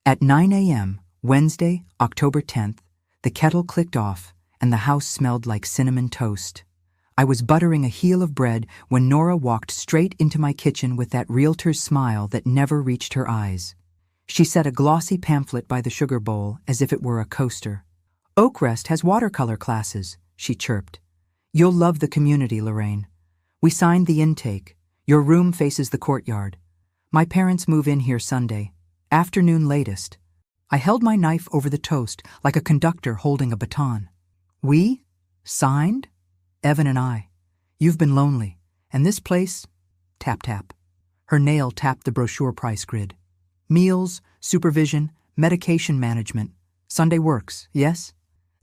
At 9 a.m., Wednesday, October 10th, the kettle clicked off and the house smelled like cinnamon toast. I was buttering a heel of bread when Nora walked straight into my kitchen with that realtor's smile that never reached her eyes. She set a glossy pamphlet by the sugar bowl as if it were a coaster. "Oakrest has watercolor classes," she chirped. "You'll love the community, Lorraine. We signed the intake. Your room faces the courtyard. My parents move in here Sunday. Afternoon latest." I held my knife over the toast like a conductor holding a baton. "We? Signed? Evan and I. You've been lonely. And this place?" Tap, tap. Her nail tapped the brochure price grid. "Meals, supervision, medication management. Sunday works, yes?"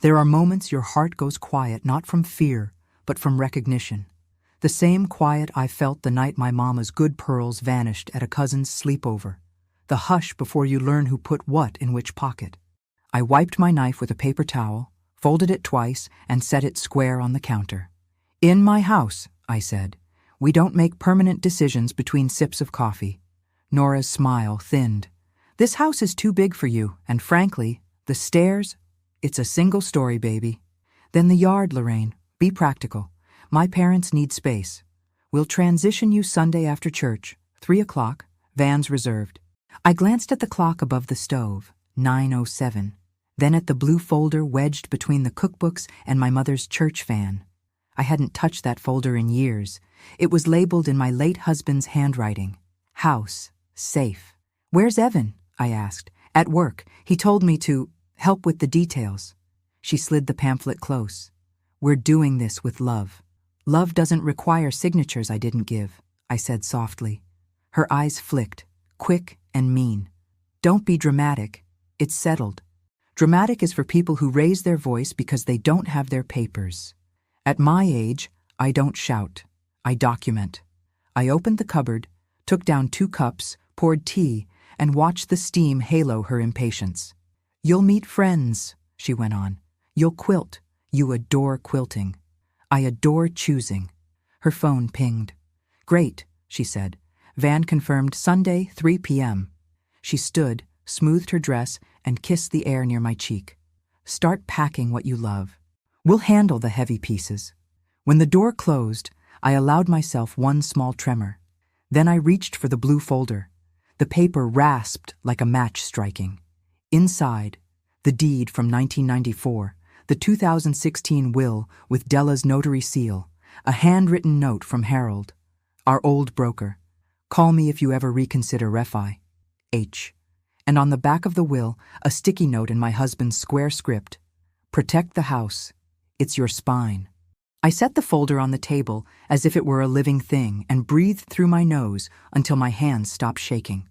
There are moments your heart goes quiet, not from fear, but from recognition. The same quiet I felt the night my mama's good pearls vanished at a cousin's sleepover. The hush before you learn who put what in which pocket. I wiped my knife with a paper towel, folded it twice, and set it square on the counter. "In my house," I said, "we don't make permanent decisions between sips of coffee." Nora's smile thinned. "This house is too big for you, and frankly, the stairs, it's a single story, baby." "Then the yard, Lorraine. Be practical. My parents need space. We'll transition you Sunday after church, 3 o'clock, vans reserved." I glanced at the clock above the stove, 9:07, then at the blue folder wedged between the cookbooks and my mother's church fan. I hadn't touched that folder in years. It was labeled in my late husband's handwriting. House, safe. "Where's Evan?" I asked. "At work. He told me to help with the details." She slid the pamphlet close. "We're doing this with love." "Love doesn't require signatures I didn't give," I said softly. Her eyes flicked, quick and mean. "Don't be dramatic. It's settled. Dramatic is for people who raise their voice because they don't have their papers. At my age, I don't shout. I document." I opened the cupboard, took down 2 cups, poured tea, and watched the steam halo her impatience. "You'll meet friends," she went on. "You'll quilt. You adore quilting. I adore choosing." Her phone pinged. "Great," she said. "Van confirmed Sunday, 3 p.m. She stood, smoothed her dress, and kissed the air near my cheek. "Start packing what you love. We'll handle the heavy pieces." When the door closed, I allowed myself one small tremor. Then I reached for the blue folder. The paper rasped like a match striking. Inside, the deed from 1994, the 2016 will with Della's notary seal, a handwritten note from Harold, our old broker. "Call me if you ever reconsider refi. H." And on the back of the will, a sticky note in my husband's square script. "Protect the house. It's your spine." I set the folder on the table as if it were a living thing and breathed through my nose until my hands stopped shaking.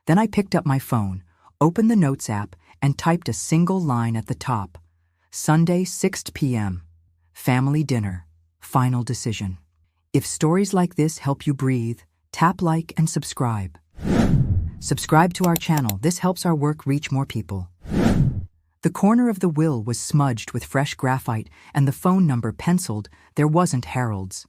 Then I picked up my phone, opened the Notes app, and typed a single line at the top. "Sunday, 6 p.m. Family dinner. Final decision." If stories like this help you breathe, tap like and subscribe. Subscribe to our channel. This helps our work reach more people. The corner of the will was smudged with fresh graphite and the phone number penciled. There wasn't Harold's.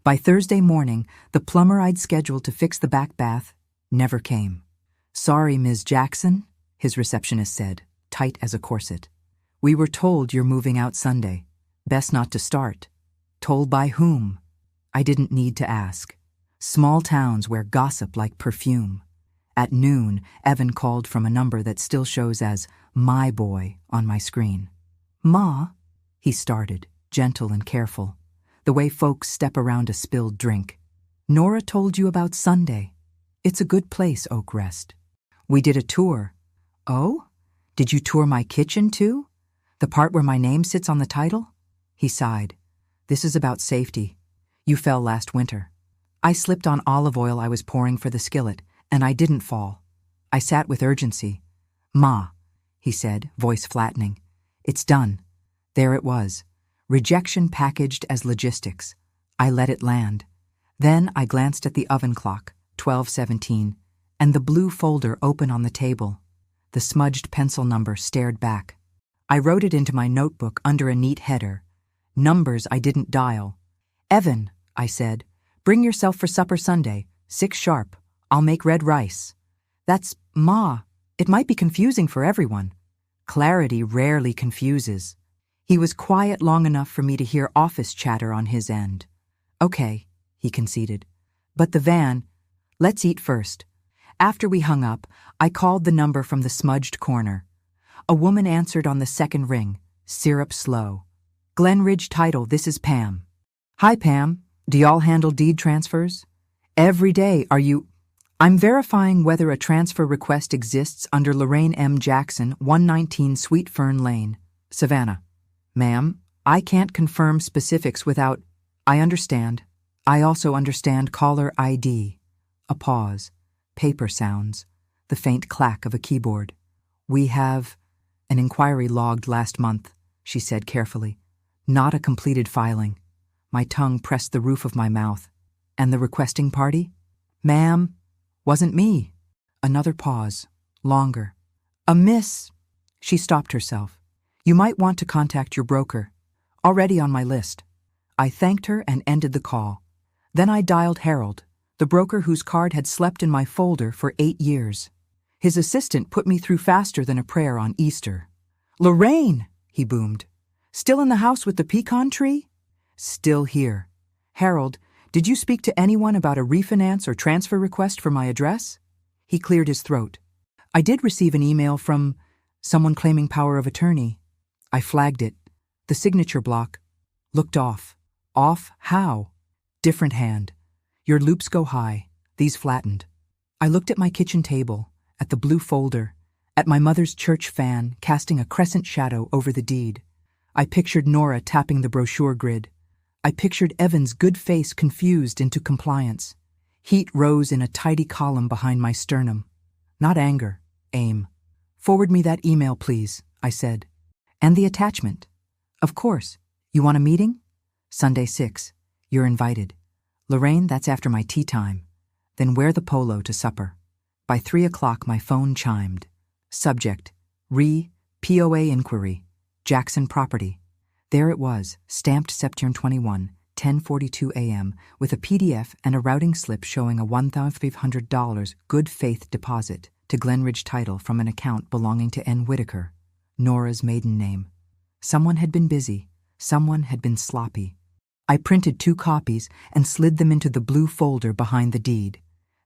By Thursday morning, the plumber I'd scheduled to fix the back bath never came. "Sorry, Ms. Jackson," his receptionist said, tight as a corset. "We were told you're moving out Sunday. Best not to start." Told by whom? I didn't need to ask. Small towns wear gossip like perfume. At noon, Evan called from a number that still shows as "my boy" on my screen. "Ma," he started, gentle and careful, the way folks step around a spilled drink. "Nora told you about Sunday. It's a good place, Oakrest. We did a tour." "Oh? Did you tour my kitchen too? The part where my name sits on the title?" He sighed. "This is about safety. You fell last winter." I slipped on olive oil I was pouring for the skillet, and I didn't fall. I sat with urgency. "Ma," he said, voice flattening. "It's done." There it was. Rejection packaged as logistics. I let it land. Then I glanced at the oven clock, 12:17, and the blue folder open on the table. The smudged pencil number stared back. I wrote it into my notebook under a neat header. Numbers I didn't dial. "Evan," I said, "bring yourself for supper Sunday, 6 sharp. I'll make red rice." "That's Ma," It might be confusing for everyone. Clarity rarely confuses. He was quiet long enough for me to hear office chatter on his end. Okay, he conceded. But the van, let's eat first. After we hung up, I called the number from the smudged corner. A woman answered on the second ring, syrup slow. Glenridge Title, this is Pam. Hi, Pam. Do y'all handle deed transfers? Every day, are you... I'm verifying whether a transfer request exists under Lorraine M. Jackson, 119 Sweet Fern Lane, Savannah. Ma'am, I can't confirm specifics without... I understand. I also understand caller ID. A pause. Paper sounds. The faint clack of a keyboard. We have... An inquiry logged last month, she said carefully. Not a completed filing. My tongue pressed the roof of my mouth. And the requesting party? Ma'am, wasn't me. Another pause. Longer. A miss. She stopped herself. You might want to contact your broker. Already on my list. I thanked her and ended the call. Then I dialed Harold, the broker whose card had slept in my folder for 8 years. His assistant put me through faster than a prayer on Easter. Lorraine, he boomed. Still in the house with the pecan tree? Still here. Harold, did you speak to anyone about a refinance or transfer request for my address? He cleared his throat. I did receive an email from someone claiming power of attorney. I flagged it. The signature block. Looked off. Off how? Different hand. Your loops go high. These flattened. I looked at my kitchen table, at the blue folder, at my mother's church fan casting a crescent shadow over the deed. I pictured Nora tapping the brochure grid. I pictured Evan's good face confused into compliance. Heat rose in a tidy column behind my sternum. Not anger, aim. Forward me that email, please, I said. And the attachment. Of course. You want a meeting? Sunday 6. You're invited. Lorraine, that's after my tea time. Then wear the polo to supper. By 3 o'clock my phone chimed. Subject, POA inquiry, Jackson property. There it was, stamped September 21, 10:42 a.m., with a PDF and a routing slip showing a $1,500 good faith deposit to Glenridge Title from an account belonging to N. Whitaker, Nora's maiden name. Someone had been busy. Someone had been sloppy. I printed 2 copies and slid them into the blue folder behind the deed.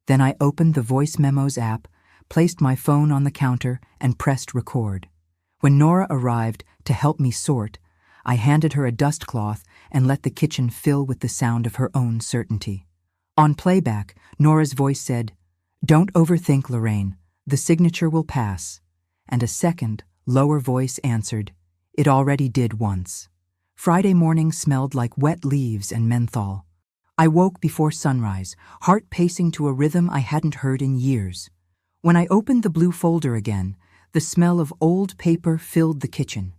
Then I opened the Voice Memos app, placed my phone on the counter, and pressed record. When Nora arrived to help me sort, I handed her a dust cloth and let the kitchen fill with the sound of her own certainty. On playback, Nora's voice said, "Don't overthink, Lorraine. The signature will pass." And a second, lower voice answered, "It already did once." Friday morning smelled like wet leaves and menthol. I woke before sunrise, heart pacing to a rhythm I hadn't heard in years. When I opened the blue folder again, the smell of old paper filled the kitchen.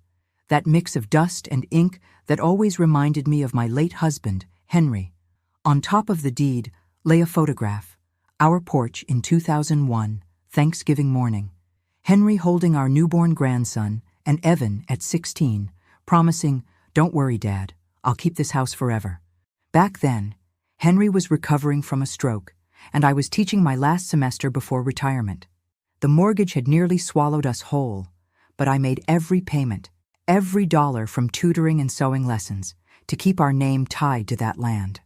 That mix of dust and ink that always reminded me of my late husband, Henry. On top of the deed lay a photograph. Our porch in 2001, Thanksgiving morning. Henry holding our newborn grandson, and Evan at 16, promising, "Don't worry, Dad, I'll keep this house forever." Back then, Henry was recovering from a stroke, and I was teaching my last semester before retirement. The mortgage had nearly swallowed us whole, but I made every payment, every dollar from tutoring and sewing lessons, to keep our name tied to that land.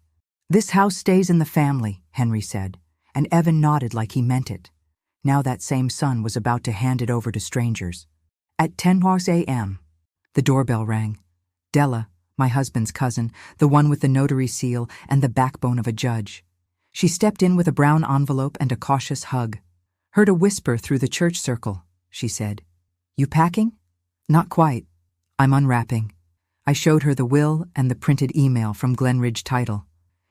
"This house stays in the family," Henry said, and Evan nodded like he meant it. Now that same son was about to hand it over to strangers. At 10 a.m., the doorbell rang. Della, my husband's cousin, the one with the notary seal and the backbone of a judge. She stepped in with a brown envelope and a cautious hug. "Heard a whisper through the church circle," she said. "You packing?" "Not quite. I'm unwrapping." I showed her the will and the printed email from Glenridge Title.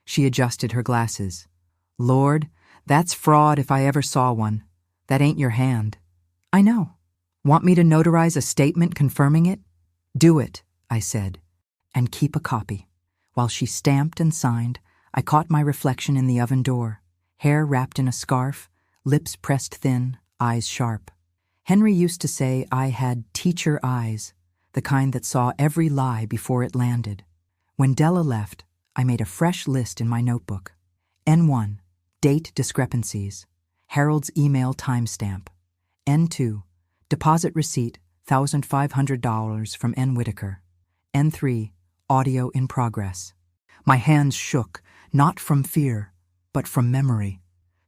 She adjusted her glasses. "Lord, that's fraud if I ever saw one. That ain't your hand." "I know. Want me to notarize a statement confirming it?" "Do it," I said, "and keep a copy." While she stamped and signed, I caught my reflection in the oven door, hair wrapped in a scarf, lips pressed thin, eyes sharp. Henry used to say I had teacher eyes, the kind that saw every lie before it landed. When Della left, I made a fresh list in my notebook. N1, date discrepancies. Harold's email timestamp. N2, deposit receipt, $1,500 from N. Whitaker. N3, audio in progress. My hands shook, not from fear, but from memory.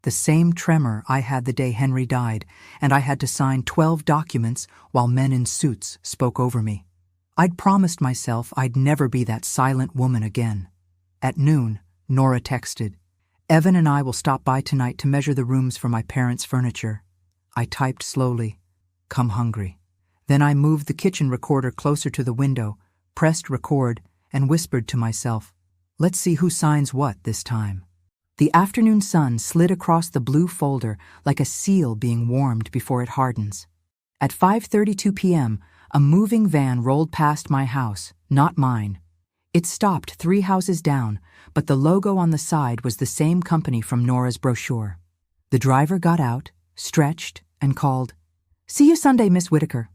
The same tremor I had the day Henry died, and I had to sign 12 documents while men in suits spoke over me. I'd promised myself I'd never be that silent woman again. At noon, Nora texted, "Evan and I will stop by tonight to measure the rooms for my parents' furniture." I typed slowly, "Come hungry." Then I moved the kitchen recorder closer to the window, pressed record, and whispered to myself, "Let's see who signs what this time." The afternoon sun slid across the blue folder like a seal being warmed before it hardens. At 5:32 p.m., a moving van rolled past my house, not mine. It stopped 3 houses down, but the logo on the side was the same company from Nora's brochure. The driver got out, stretched, and called, "See you Sunday, Miss Whitaker."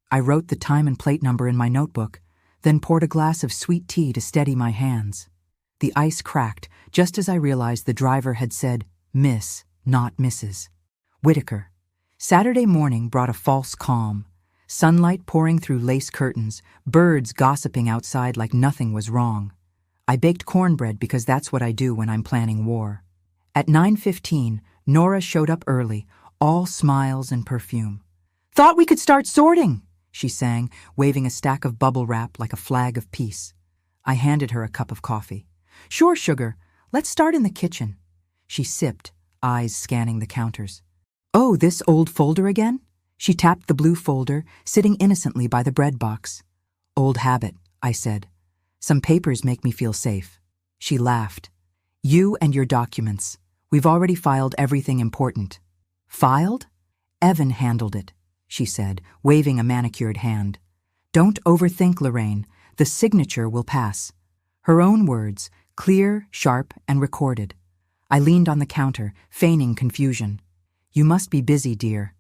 I wrote the time and plate number in my notebook, then poured a glass of sweet tea to steady my hands. The ice cracked just as I realized the driver had said Miss, not Mrs. Whitaker. Saturday morning brought a false calm. Sunlight pouring through lace curtains, birds gossiping outside like nothing was wrong. I baked cornbread because that's what I do when I'm planning war. At 9:15, Nora showed up early, all smiles and perfume. "Thought we could start sorting," she sang, waving a stack of bubble wrap like a flag of peace. I handed her a cup of coffee. "Sure, sugar. Let's start in the kitchen." She sipped, eyes scanning the counters. "Oh, this old folder again?" She tapped the blue folder, sitting innocently by the bread box. "Old habit," I said. "Some papers make me feel safe." She laughed. "You and your documents. We've already filed everything important." "Filed?" "Evan handled it," she said, waving a manicured hand. "Don't overthink, Lorraine. The signature will pass." Her own words, clear, sharp, and recorded. I leaned on the counter, feigning confusion. "You must be busy, dear.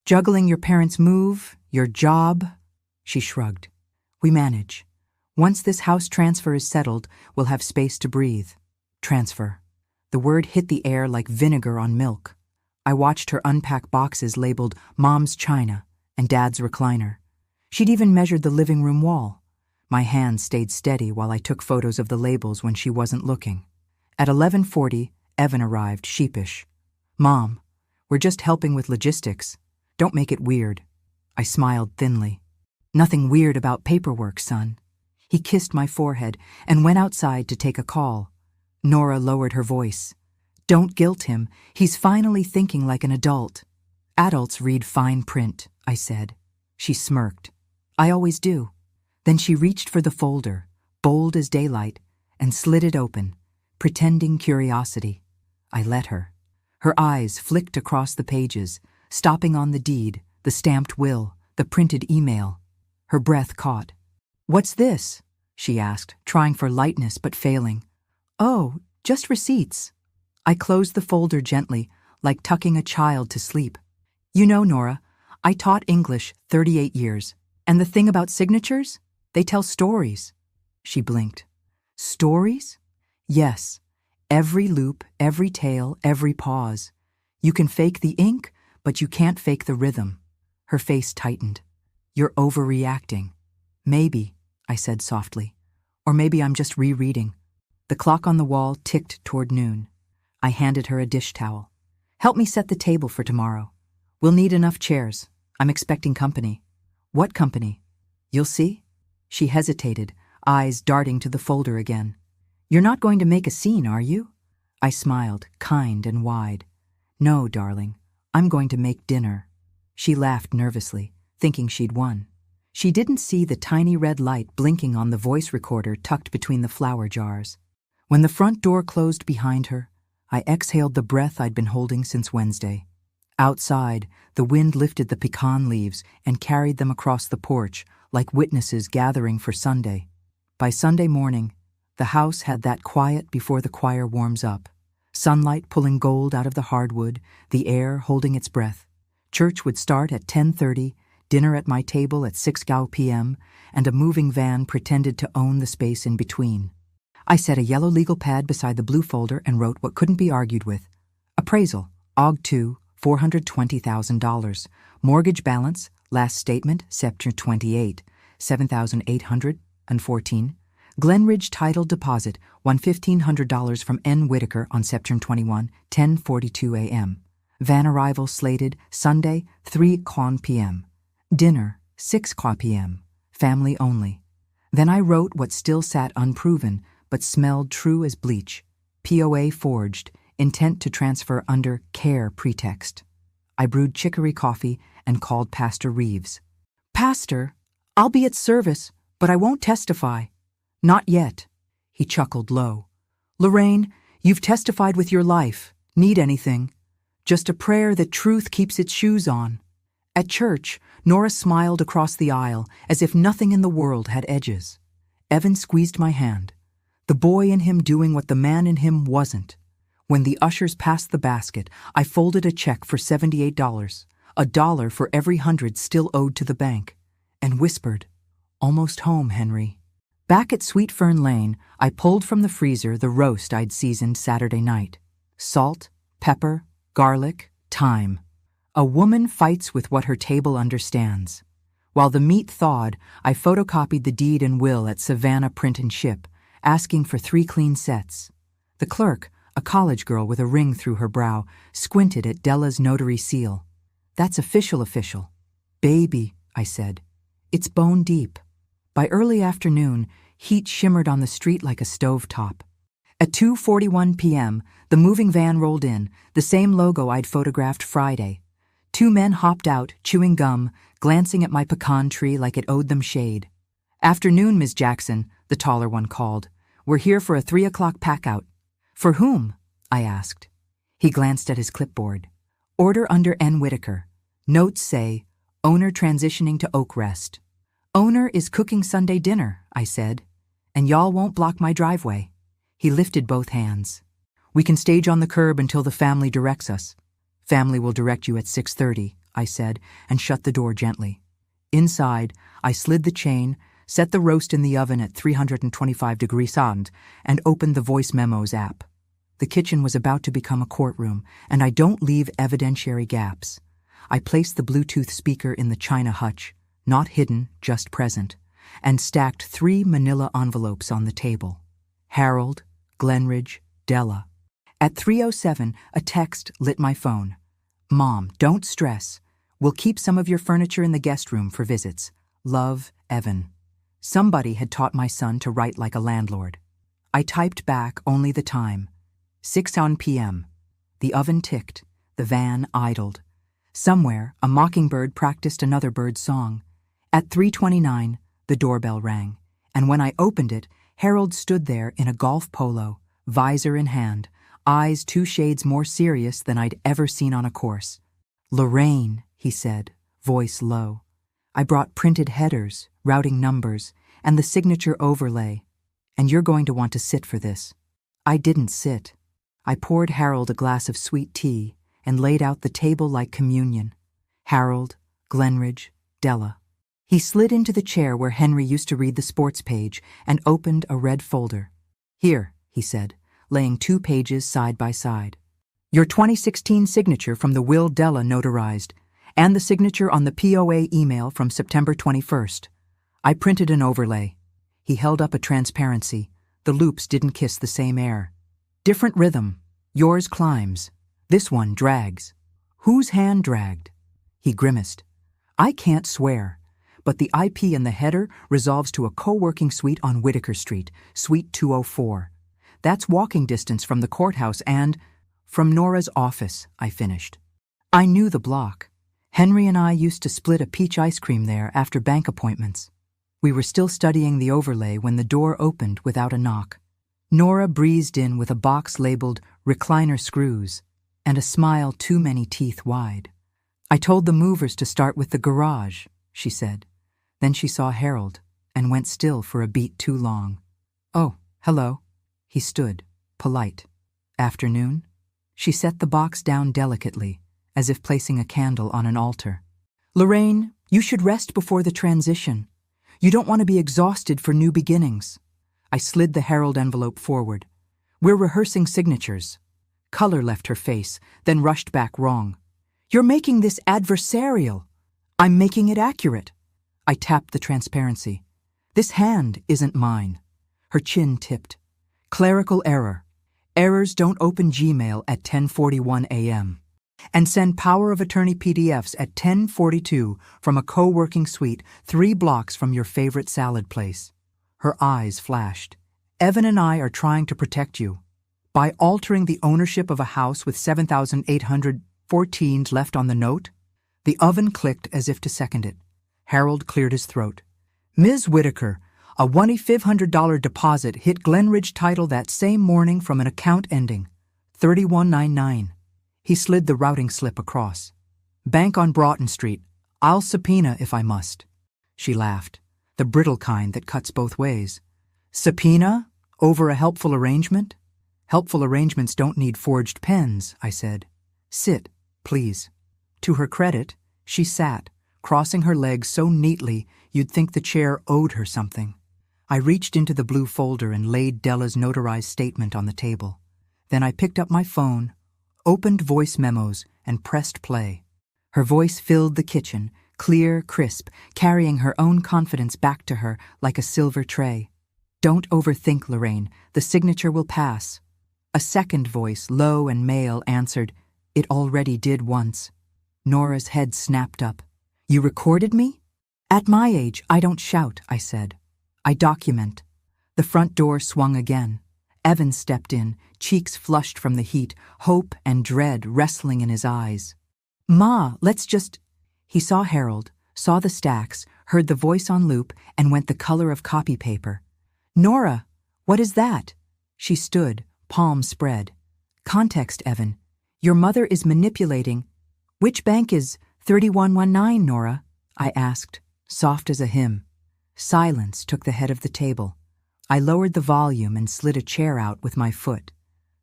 Juggling your parents' move, your job." She shrugged. "We manage. Once this house transfer is settled, we'll have space to breathe." Transfer. The word hit the air like vinegar on milk. I watched her unpack boxes labeled Mom's China and Dad's recliner. She'd even measured the living room wall. My hand stayed steady while I took photos of the labels when she wasn't looking. At 11:40, Evan arrived, sheepish. "Mom, we're just helping with logistics. Don't make it weird." I smiled thinly. "Nothing weird about paperwork, son." He kissed my forehead and went outside to take a call. Nora lowered her voice. "Don't guilt him. He's finally thinking like an adult." "Adults read fine print," I said. She smirked. "I always do." Then she reached for the folder, bold as daylight, and slid it open, pretending curiosity. I let her. Her eyes flicked across the pages, stopping on the deed, the stamped will, the printed email. Her breath caught. "What's this?" she asked, trying for lightness but failing. "Oh, just receipts." I closed the folder gently, like tucking a child to sleep. "You know, Nora, I taught English 38 years. And the thing about signatures? They tell stories." She blinked. "Stories?" "Yes. Every loop, every tail, every pause. You can fake the ink, but you can't fake the rhythm." Her face tightened. "You're overreacting." "Maybe," I said softly. "Or maybe I'm just rereading." The clock on the wall ticked toward noon. I handed her a dish towel. "Help me set the table for tomorrow. We'll need enough chairs. I'm expecting company." "What company?" "You'll see." She hesitated, eyes darting to the folder again. "You're not going to make a scene, are you?" I smiled, kind and wide. "No, darling. I'm going to make dinner." She laughed nervously, thinking she'd won. She didn't see the tiny red light blinking on the voice recorder tucked between the flour jars. When the front door closed behind her, I exhaled the breath I'd been holding since Wednesday. Outside, the wind lifted the pecan leaves and carried them across the porch, like witnesses gathering for Sunday. By Sunday morning, the house had that quiet before the choir warms up. Sunlight pulling gold out of the hardwood, the air holding its breath. Church would start at 10:30, dinner at my table at 6 p.m., and a moving van pretended to own the space in between. I set a yellow legal pad beside the blue folder and wrote what couldn't be argued with. Appraisal, AUG 2, $420,000. Mortgage balance, last statement, September 28, 7,814. Glenridge title deposit, $1,500 from N. Whitaker on September 21, 10:42 a.m. Van arrival slated Sunday, 3 p.m. Dinner, 6 p.m. Family only. Then I wrote what still sat unproven, but smelled true as bleach. POA forged, intent to transfer under care pretext. I brewed chicory coffee and called Pastor Reeves. "Pastor, I'll be at service, but I won't testify." "Not yet." He chuckled low. "Lorraine, you've testified with your life. Need anything? Just a prayer that truth keeps its shoes on." At church, Nora smiled across the aisle as if nothing in the world had edges. Evan squeezed my hand, the boy in him doing what the man in him wasn't. When the ushers passed the basket, I folded a check for $78, $1 for every 100 still owed to the bank, and whispered, "Almost home, Henry." Back at Sweet Fern Lane, I pulled from the freezer the roast I'd seasoned Saturday night. Salt, pepper, garlic, thyme. A woman fights with what her table understands. While the meat thawed, I photocopied the deed and will at Savannah Print and Ship, asking for 3 clean sets. The clerk, a college girl with a ring through her brow, squinted at Della's notary seal. "That's official. Baby," I said. "It's bone deep." By early afternoon, heat shimmered on the street like a stovetop. At 2:41 p.m., the moving van rolled in, the same logo I'd photographed Friday. 2 men hopped out, chewing gum, glancing at my pecan tree like it owed them shade. "Afternoon, Ms. Jackson," the taller one called. "We're here for a 3 o'clock pack-out." "For whom?" I asked. He glanced at his clipboard. "Order under N. Whitaker. Notes say, owner transitioning to Oak Rest." "Owner is cooking Sunday dinner," I said. "And y'all won't block my driveway." He lifted both hands. "We can stage on the curb until the family directs us." "Family will direct you at 6:30, I said, and shut the door gently. Inside, I slid the chain, set the roast in the oven at 325 degrees Fahrenheit, and opened the voice memos app. The kitchen was about to become a courtroom, and I don't leave evidentiary gaps. I placed the Bluetooth speaker in the china hutch, not hidden, just present, and stacked 3 manila envelopes on the table. Harold, Glenridge, Della. At 3:07, a text lit my phone. "Mom, don't stress. We'll keep some of your furniture in the guest room for visits. Love, Evan." Somebody had taught my son to write like a landlord. I typed back only the time. 6 p.m. The oven ticked. The van idled. Somewhere, a mockingbird practiced another bird's song. At 3:29, the doorbell rang, and when I opened it, Harold stood there in a golf polo, visor in hand, eyes 2 shades more serious than I'd ever seen on a course. "Lorraine," he said, voice low. "I brought printed headers, routing numbers, and the signature overlay. And you're going to want to sit for this." I didn't sit. I poured Harold a glass of sweet tea and laid out the table like communion. Harold, Glenridge, Della. He slid into the chair where Henry used to read the sports page and opened a red folder. "Here," he said, laying 2 pages side by side. "Your 2016 signature from the will Della notarized, and the signature on the POA email from September 21st. I printed an overlay." He held up a transparency. The loops didn't kiss the same air. "Different rhythm. Yours climbs. This one drags." "Whose hand dragged?" He grimaced. "I can't swear, but the IP in the header resolves to a co-working suite on Whitaker Street, Suite 204. That's walking distance from the courthouse and from Nora's office," I finished. I knew the block. Henry and I used to split a peach ice cream there after bank appointments. We were still studying the overlay when the door opened without a knock. Nora breezed in with a box labeled recliner screws and a smile too many teeth wide. "I told the movers to start with the garage," she said. Then she saw Harold and went still for a beat too long. "Oh, hello." He stood, polite. "Afternoon?" She set the box down delicately, as if placing a candle on an altar. "Lorraine, you should rest before the transition. You don't want to be exhausted for new beginnings." I slid the Harold envelope forward. "We're rehearsing signatures." Color left her face, then rushed back wrong. You're making this adversarial. I'm making it accurate. I tapped the transparency. This hand isn't mine. Her chin tipped. Clerical error. Errors don't open Gmail at 10:41 a.m. and send power of attorney PDFs at 10:42 from a co-working suite 3 blocks from your favorite salad place. Her eyes flashed. Evan and I are trying to protect you. By altering the ownership of a house with 7,814 left on the note? The oven clicked as if to second it. Harold cleared his throat. Ms. Whitaker, a $1,500 deposit hit Glenridge Title that same morning from an account ending 3199. He slid the routing slip across. Bank on Broughton Street. I'll subpoena if I must. She laughed, the brittle kind that cuts both ways. Subpoena? Over a helpful arrangement? Helpful arrangements don't need forged pens, I said. Sit, please. To her credit, she sat, crossing her legs so neatly you'd think the chair owed her something. I reached into the blue folder and laid Della's notarized statement on the table. Then I picked up my phone, opened voice memos, and pressed play. Her voice filled the kitchen, clear, crisp, carrying her own confidence back to her like a silver tray. Don't overthink, Lorraine. The signature will pass. A second voice, low and male, answered, It already did once. Nora's head snapped up. You recorded me? At my age, I don't shout, I said. I document. The front door swung again. Evan stepped in, cheeks flushed from the heat, hope and dread wrestling in his eyes. Ma, let's just... He saw Harold, saw the stacks, heard the voice on loop, and went the color of copy paper. Nora, what is that? She stood, palms spread. Context, Evan. Your mother is manipulating. Which bank is 3119, Nora? I asked, soft as a hymn. Silence took the head of the table. I lowered the volume and slid a chair out with my foot.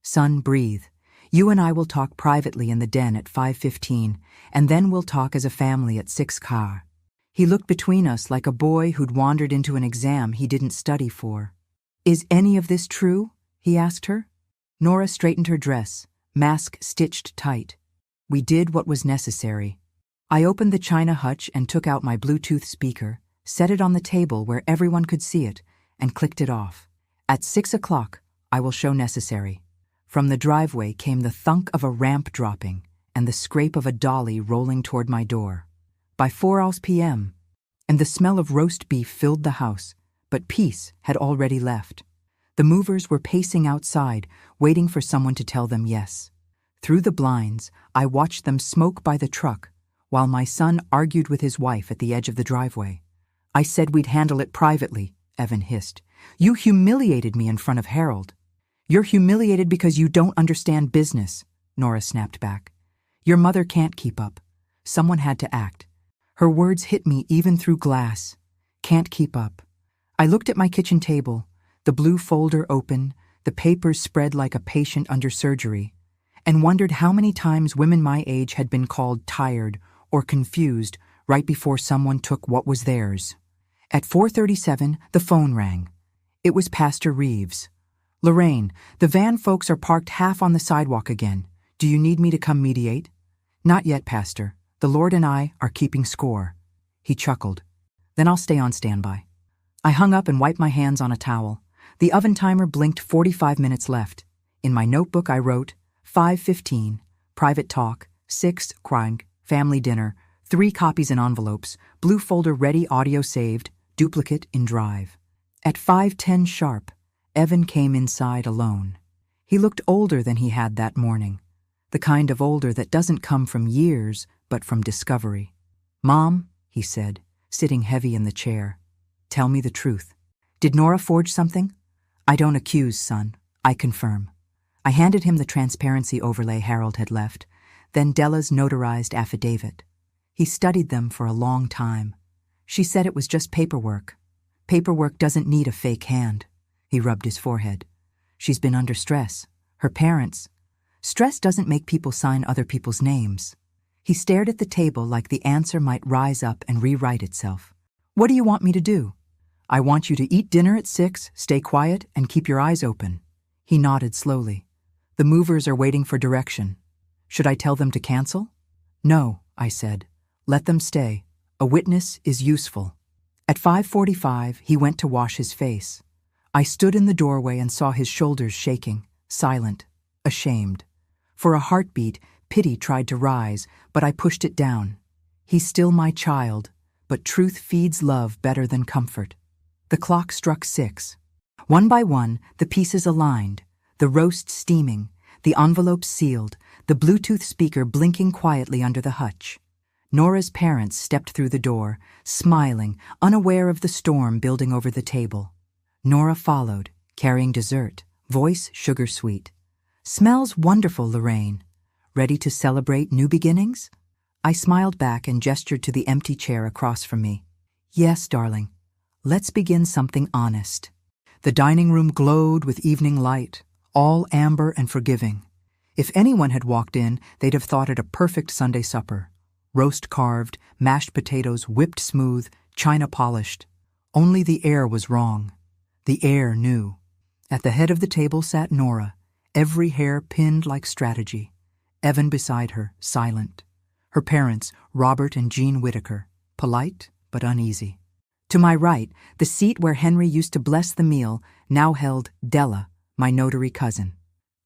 Son, breathe. You and I will talk privately in the den at 5:15, and then we'll talk as a family at 6 car. He looked between us like a boy who'd wandered into an exam he didn't study for. Is any of this true? He asked her. Nora straightened her dress, mask stitched tight. We did what was necessary. I opened the china hutch and took out my Bluetooth speaker, set it on the table where everyone could see it, and clicked it off. At 6 o'clock, I will show necessary. From the driveway came the thunk of a ramp dropping and the scrape of a dolly rolling toward my door. By 4 p.m., and the smell of roast beef filled the house, but peace had already left. The movers were pacing outside, waiting for someone to tell them yes. Through the blinds, I watched them smoke by the truck, while my son argued with his wife at the edge of the driveway. I said we'd handle it privately, Evan hissed. You humiliated me in front of Harold. You're humiliated because you don't understand business, Nora snapped back. Your mother can't keep up. Someone had to act. Her words hit me even through glass. Can't keep up. I looked at my kitchen table, the blue folder open, the papers spread like a patient under surgery, and wondered how many times women my age had been called tired or confused right before someone took what was theirs. At 4:37, the phone rang. It was Pastor Reeves. Lorraine, the van folks are parked half on the sidewalk again. Do you need me to come mediate? Not yet, Pastor. The Lord and I are keeping score. He chuckled. Then I'll stay on standby. I hung up and wiped my hands on a towel. The oven timer blinked 45 minutes left. In my notebook I wrote, 5:15, private talk, 6, crime, family dinner, 3 copies in envelopes, blue folder ready, audio saved, duplicate in drive. At 5:10 sharp, Evan came inside alone. He looked older than he had that morning, the kind of older that doesn't come from years, but from discovery. Mom, he said, sitting heavy in the chair, tell me the truth. Did Nora forge something? I don't accuse, son. I confirm. I handed him the transparency overlay Harold had left, then Della's notarized affidavit. He studied them for a long time. She said it was just paperwork. Paperwork doesn't need a fake hand. He rubbed his forehead. She's been under stress. Her parents. Stress doesn't make people sign other people's names. He stared at the table like the answer might rise up and rewrite itself. What do you want me to do? I want you to eat dinner at 6, stay quiet, and keep your eyes open. He nodded slowly. The movers are waiting for direction. Should I tell them to cancel? No, I said. Let them stay. A witness is useful. At 5:45, he went to wash his face. I stood in the doorway and saw his shoulders shaking, silent, ashamed. For a heartbeat, pity tried to rise, but I pushed it down. He's still my child, but truth feeds love better than comfort. The clock struck 6. One by one, the pieces aligned, the roast steaming, the envelope sealed, the Bluetooth speaker blinking quietly under the hutch. Nora's parents stepped through the door, smiling, unaware of the storm building over the table. Nora followed, carrying dessert, voice sugar-sweet. Smells wonderful, Lorraine. Ready to celebrate new beginnings? I smiled back and gestured to the empty chair across from me. Yes, darling. Let's begin something honest. The dining room glowed with evening light, all amber and forgiving. If anyone had walked in, they'd have thought it a perfect Sunday supper. Roast carved, mashed potatoes whipped smooth, china polished. Only the air was wrong. The air knew. At the head of the table sat Nora, every hair pinned like strategy. Evan beside her, silent. Her parents, Robert and Jean Whitaker, polite but uneasy. To my right, the seat where Henry used to bless the meal now held Della, my notary cousin.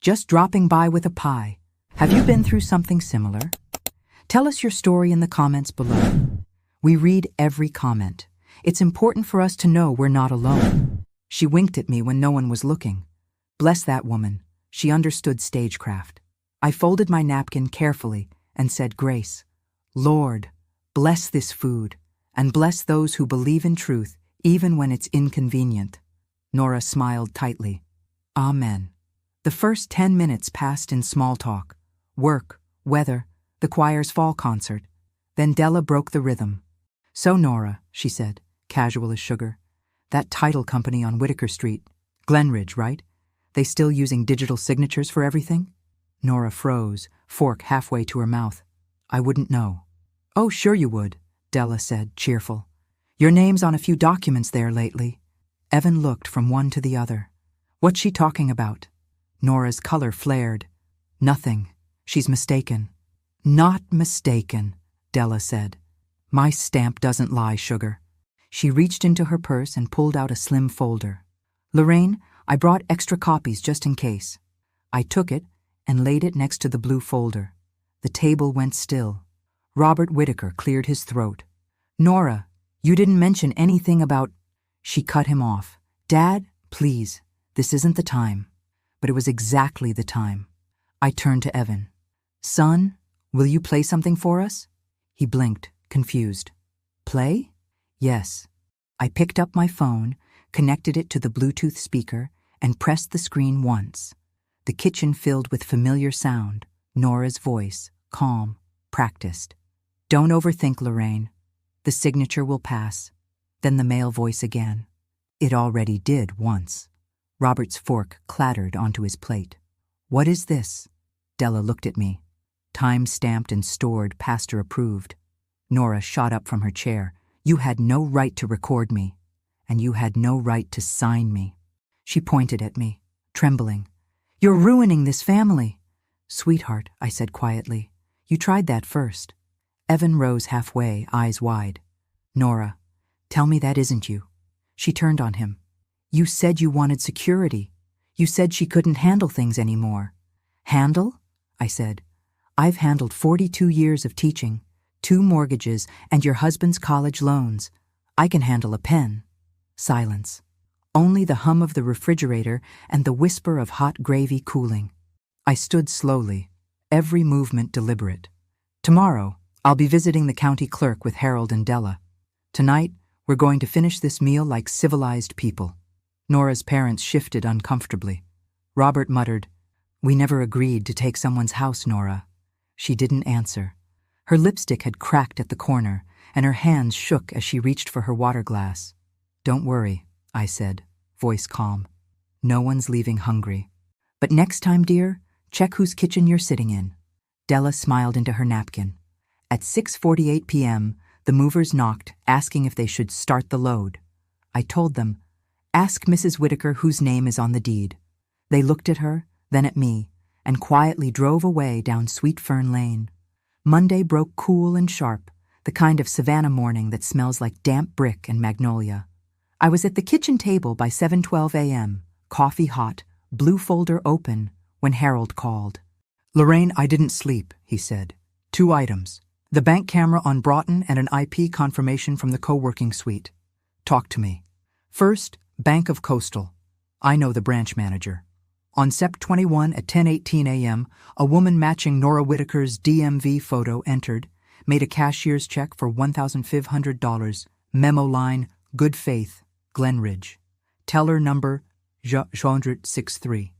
Just dropping by with a pie. Have you been through something similar? Tell us your story in the comments below. We read every comment. It's important for us to know we're not alone. She winked at me when no one was looking. Bless that woman. She understood stagecraft. I folded my napkin carefully and said grace. Lord, bless this food, and bless those who believe in truth even when it's inconvenient. Nora smiled tightly. Amen. The first 10 minutes passed in small talk. Work, weather, the choir's fall concert. Then Della broke the rhythm. So Nora, she said, casual as sugar. That title company on Whitaker Street. Glenridge, right? They still using digital signatures for everything? Nora froze, fork halfway to her mouth. I wouldn't know. Oh, sure you would, Della said, cheerful. Your name's on a few documents there lately. Evan looked from one to the other. What's she talking about? Nora's color flared. Nothing. She's mistaken. Not mistaken, Della said. My stamp doesn't lie, sugar. She reached into her purse and pulled out a slim folder. Lorraine, I brought extra copies just in case. I took it and laid it next to the blue folder. The table went still. Robert Whitaker cleared his throat. Nora, you didn't mention anything about... She cut him off. Dad, please, this isn't the time. But it was exactly the time. I turned to Evan. Son, will you play something for us? He blinked, confused. Play? Yes. I picked up my phone, connected it to the Bluetooth speaker, and pressed the screen once. The kitchen filled with familiar sound, Nora's voice, calm, practiced. Don't overthink, Lorraine. The signature will pass. Then the male voice again. It already did once. Robert's fork clattered onto his plate. What is this? Della looked at me. Time-stamped and stored, pastor approved. Nora shot up from her chair. You had no right to record me, and you had no right to sign me. She pointed at me, trembling. You're ruining this family. Sweetheart, I said quietly. You tried that first. Evan rose halfway, eyes wide. Nora, tell me that isn't you. She turned on him. You said you wanted security. You said she couldn't handle things anymore. Handle? I said. I've handled 42 years of teaching, 2 mortgages, and your husband's college loans. I can handle a pen. Silence. Only the hum of the refrigerator and the whisper of hot gravy cooling. I stood slowly, every movement deliberate. Tomorrow, I'll be visiting the county clerk with Harold and Della. Tonight, we're going to finish this meal like civilized people. Nora's parents shifted uncomfortably. Robert muttered, We never agreed to take someone's house, Nora. She didn't answer. Her lipstick had cracked at the corner, and her hands shook as she reached for her water glass. Don't worry, I said, voice calm. No one's leaving hungry. But next time, dear, check whose kitchen you're sitting in. Della smiled into her napkin. At 6:48 p.m., the movers knocked, asking if they should start the load. I told them, Ask Mrs. Whitaker whose name is on the deed. They looked at her, then at me, and quietly drove away down Sweet Fern Lane. Monday broke cool and sharp, the kind of Savannah morning that smells like damp brick and magnolia. I was at the kitchen table by 7:12 a.m., coffee hot, blue folder open, when Harold called. "Lorraine, I didn't sleep," he said. "2 items. The bank camera on Broughton and an IP confirmation from the co-working suite. Talk to me. First, Bank of Coastal. I know the branch manager. On Sep 21 at 10:18 a.m., a woman matching Nora Whitaker's DMV photo entered, made a cashier's check for $1,500, memo line, good faith, Glenridge. Teller number, 163.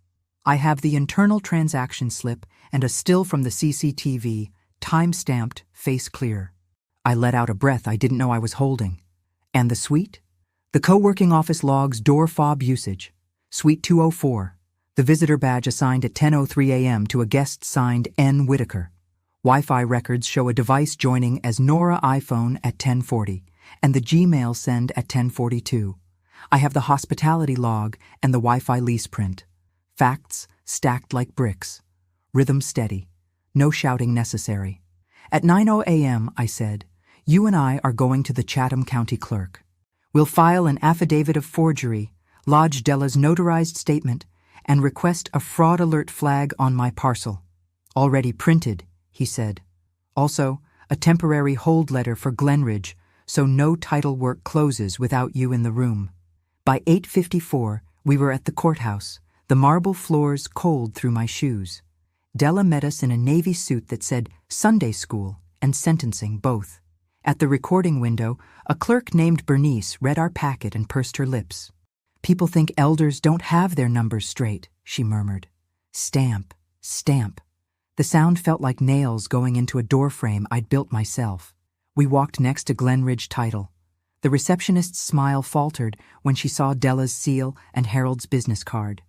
I have the internal transaction slip and a still from the CCTV, time-stamped, face clear. I let out a breath I didn't know I was holding. And the suite? The co-working office logs door fob usage. Suite 204. The visitor badge assigned at 10:03 a.m. to a guest signed N. Whitaker. Wi-Fi records show a device joining as Nora iPhone at 10:40 and the Gmail send at 10:42. I have the hospitality log and the Wi-Fi lease print. Facts stacked like bricks. Rhythm steady. No shouting necessary. At 9:00 a.m., I said, "You and I are going to the Chatham County clerk. We'll file an affidavit of forgery, lodge Della's notarized statement, and request a fraud alert flag on my parcel. Already printed," he said. "Also, a temporary hold letter for Glenridge, so no title work closes without you in the room." By 8:54, we were at the courthouse, the marble floors cold through my shoes. Della met us in a navy suit that said Sunday School and sentencing both. At the recording window, a clerk named Bernice read our packet and pursed her lips. "People think elders don't have their numbers straight," she murmured. "Stamp, stamp." The sound felt like nails going into a doorframe I'd built myself. We walked next to Glenridge title. The receptionist's smile faltered when she saw Della's seal and Harold's business card.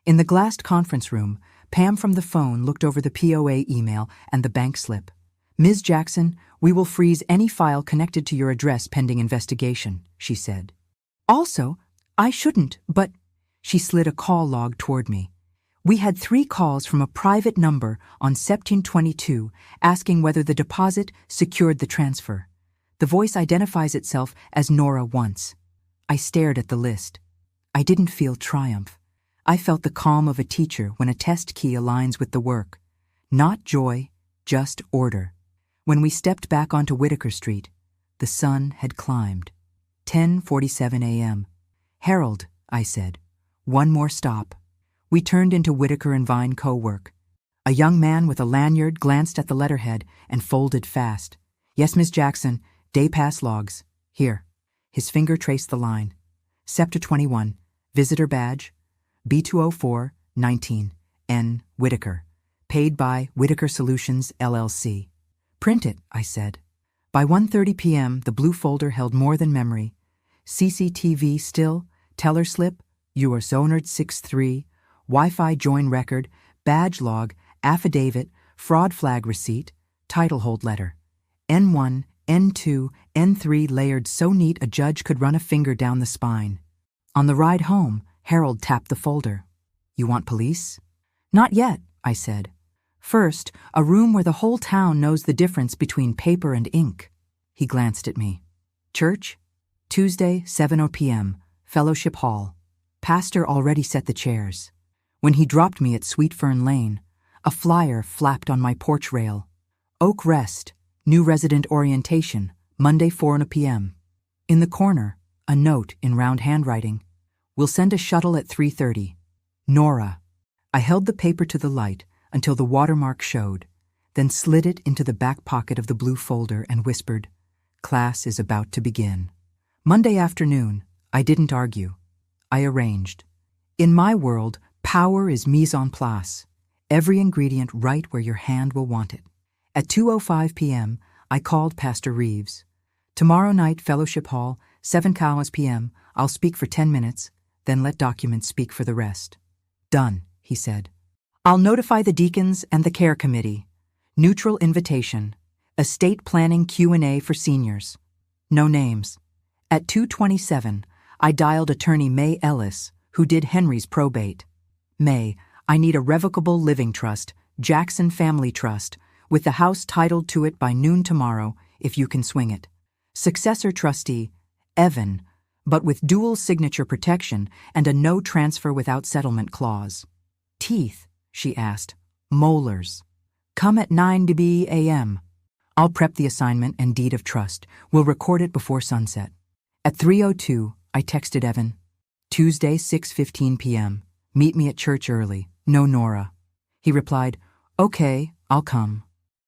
In the glassed conference room, Pam from the phone looked over the POA email and the bank slip. "Ms. Jackson, we will freeze any file connected to your address pending investigation," she said. "Also, I shouldn't, but..." She slid a call log toward me. "We had 3 calls from a private number on 1722 asking whether the deposit secured the transfer. The voice identifies itself as Nora once." I stared at the list. I didn't feel triumph. I felt the calm of a teacher when a test key aligns with the work. Not joy, just order. When we stepped back onto Whitaker Street, the sun had climbed. 10:47 a.m. "Harold," I said, "one more stop." We turned into Whitaker and Vine co-work. A young man with a lanyard glanced at the letterhead and folded fast. "Yes, Miss Jackson, day pass logs. Here." His finger traced the line. "Scepter 21, visitor badge, B204, 19, N. Whitaker. Paid by Whitaker Solutions, LLC." "Print it," I said. By 1:30 p.m., the blue folder held more than memory. CCTV still, teller slip, you are Zonard 63, Wi-Fi join record, badge log, affidavit, fraud flag receipt, title hold letter. N1, N2, N3 layered so neat a judge could run a finger down the spine. On the ride home, Harold tapped the folder. "You want police?" "Not yet," I said. "First, a room where the whole town knows the difference between paper and ink." He glanced at me. "Church? Tuesday, 7:00 p.m., Fellowship Hall. Pastor already set the chairs." When he dropped me at Sweet Fern Lane, a flyer flapped on my porch rail. "Oak Rest, new resident orientation, Monday 4:00 p.m. In the corner, a note in round handwriting. "We'll send a shuttle at 3:30. Nora." I held the paper to the light until the watermark showed, then slid it into the back pocket of the blue folder and whispered, "Class is about to begin." Monday afternoon, I didn't argue. I arranged. In my world, power is mise en place, every ingredient right where your hand will want it. At 2:05 p.m., I called Pastor Reeves. "Tomorrow night, Fellowship Hall, 7:00 p.m., I'll speak for 10 minutes, then let documents speak for the rest." "Done," he said. "I'll notify the deacons and the care committee. Neutral invitation. Estate planning Q&A for seniors. No names." At 2:27, I dialed attorney May Ellis, who did Henry's probate. "May, I need a revocable living trust, Jackson Family Trust, with the house titled to it by noon tomorrow, if you can swing it. Successor trustee, Evan, but with dual signature protection and a no transfer without settlement clause. Teeth, she asked. Molars. Come at 9 a.m. I'll prep the assignment and deed of trust. We'll record it before sunset. At 3:02, I texted Evan. Tuesday, 6:15 p.m. Meet me at church early. No Nora. He replied, Okay, I'll come.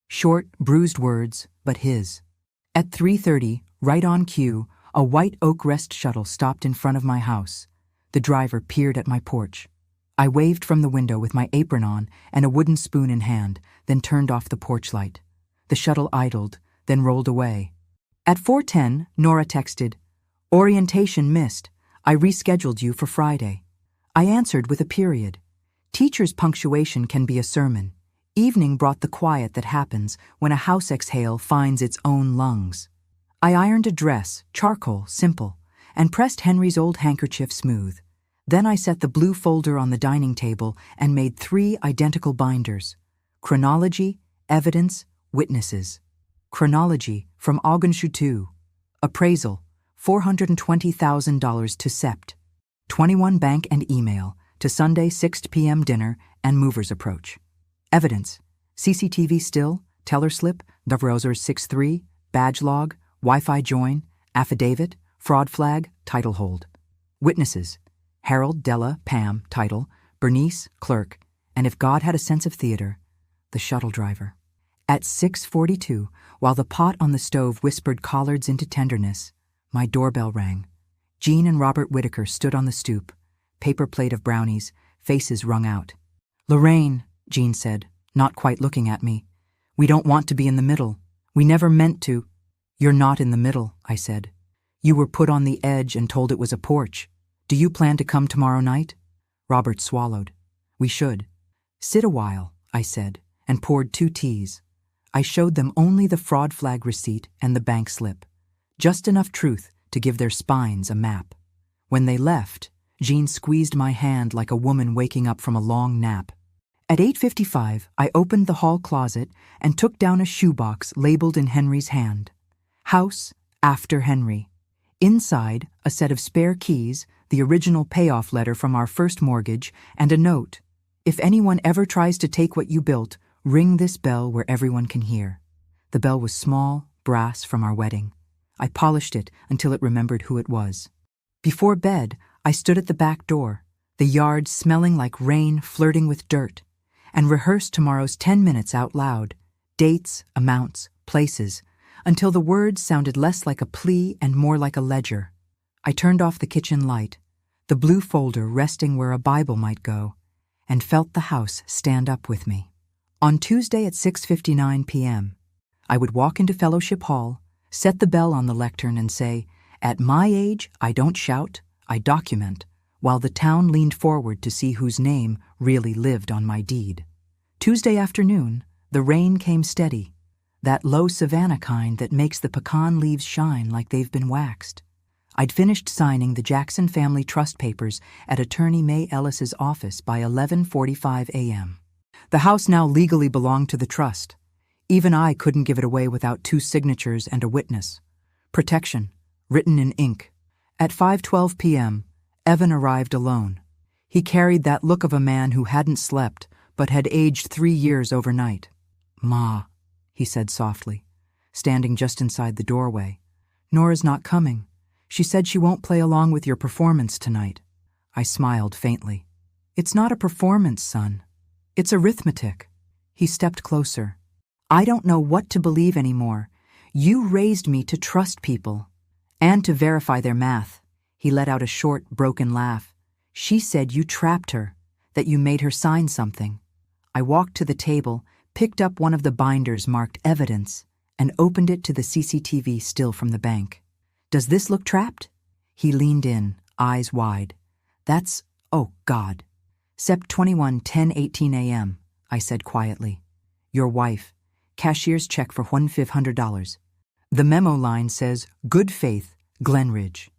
Short, bruised words, but his. At 3:30, right on cue, a white oak rest shuttle stopped in front of my house. The driver peered at my porch. I waved from the window with my apron on and a wooden spoon in hand, then turned off the porch light. The shuttle idled, then rolled away. At 4:10, Nora texted, Orientation missed. I rescheduled you for Friday. I answered with a period. Teacher's punctuation can be a sermon. Evening brought the quiet that happens when a house exhale finds its own lungs. I ironed a dress, charcoal, simple, and pressed Henry's old handkerchief smooth. Then I set the blue folder on the dining table and made 3 identical binders. Chronology, evidence, witnesses. Chronology from Augenschutu. Appraisal, $420,000 to Sept. 21 bank and email to Sunday 6 p.m. dinner and movers approach. Evidence, CCTV still, teller slip, the browser 63, badge log, Wi-Fi join, affidavit, fraud flag, title hold. Witnesses, Harold, Della, Pam, title, Bernice, clerk, and if God had a sense of theater, the shuttle driver. At 6:42, while the pot on the stove whispered collards into tenderness, my doorbell rang. Jean and Robert Whitaker stood on the stoop, paper plate of brownies, faces wrung out. Lorraine, Jean said, not quite looking at me. We don't want to be in the middle. We never meant to. You're not in the middle, I said. You were put on the edge and told it was a porch. Do you plan to come tomorrow night? Robert swallowed. We should. Sit a while, I said, and poured 2 teas. I showed them only the fraud flag receipt and the bank slip. Just enough truth to give their spines a map. When they left, Jean squeezed my hand like a woman waking up from a long nap. At 8:55, I opened the hall closet and took down a shoebox labeled in Henry's hand. House after Henry. Inside, a set of spare keys, the original payoff letter from our first mortgage, and a note. If anyone ever tries to take what you built, ring this bell where everyone can hear. The bell was small, brass from our wedding. I polished it until it remembered who it was. Before bed, I stood at the back door, the yard smelling like rain flirting with dirt, and rehearsed tomorrow's 10 minutes out loud, dates, amounts, places, until the words sounded less like a plea and more like a ledger. I turned off the kitchen light, the blue folder resting where a Bible might go, and felt the house stand up with me. On Tuesday at 6:59 p.m., I would walk into Fellowship Hall, set the bell on the lectern and say, At my age, I don't shout, I document, while the town leaned forward to see whose name really lived on my deed. Tuesday afternoon, the rain came steady, that low Savannah kind that makes the pecan leaves shine like they've been waxed. I'd finished signing the Jackson family trust papers at Attorney May Ellis's office by 11:45 a.m. The house now legally belonged to the trust. Even I couldn't give it away without 2 signatures and a witness. Protection, written in ink. At 5:12 p.m., Evan arrived alone. He carried that look of a man who hadn't slept but had aged 3 years overnight. Ma, he said softly, standing just inside the doorway. Nora's not coming. She said she won't play along with your performance tonight. I smiled faintly. It's not a performance, son. It's arithmetic. He stepped closer. I don't know what to believe anymore. You raised me to trust people and to verify their math. He let out a short, broken laugh. She said you trapped her, that you made her sign something. I walked to the table, picked up one of the binders marked evidence, and opened it to the CCTV still from the bank. Does this look trapped? He leaned in, eyes wide. That's, oh God. Sept 21, 10:18 a.m., I said quietly. Your wife. Cashier's check for $1,500. The memo line says, Good faith, Glenridge.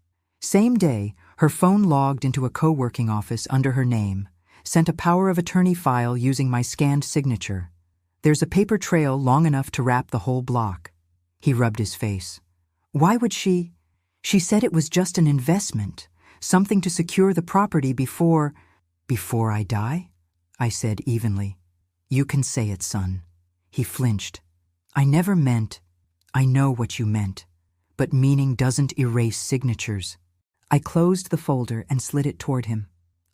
Same day, her phone logged into a co-working office under her name, sent a power of attorney file using my scanned signature. There's a paper trail long enough to wrap the whole block. He rubbed his face. Why would she? She said it was just an investment, something to secure the property before I die? I said evenly. You can say it, son. He flinched. I never meant. I know what you meant, but meaning doesn't erase signatures. I closed the folder and slid it toward him.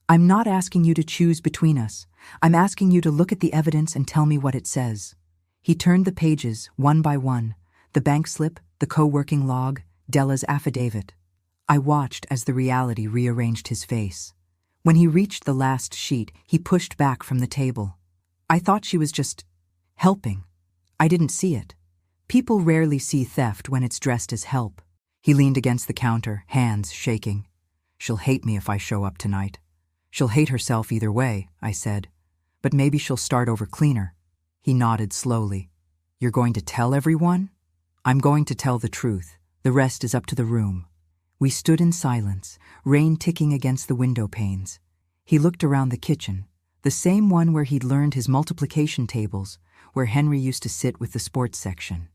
I'm not asking you to choose between us. I'm asking you to look at the evidence and tell me what it says. He turned the pages, one by one, the bank slip, the co-working log, Della's affidavit. I watched as the reality rearranged his face. When he reached the last sheet, he pushed back from the table. I thought she was just helping. I didn't see it. People rarely see theft when it's dressed as help. He leaned against the counter, hands shaking. She'll hate me if I show up tonight. She'll hate herself either way, I said. But maybe she'll start over cleaner. He nodded slowly. You're going to tell everyone? I'm going to tell the truth. The rest is up to the room. We stood in silence, rain ticking against the window panes. He looked around the kitchen, the same one where he'd learned his multiplication tables, where Henry used to sit with the sports section.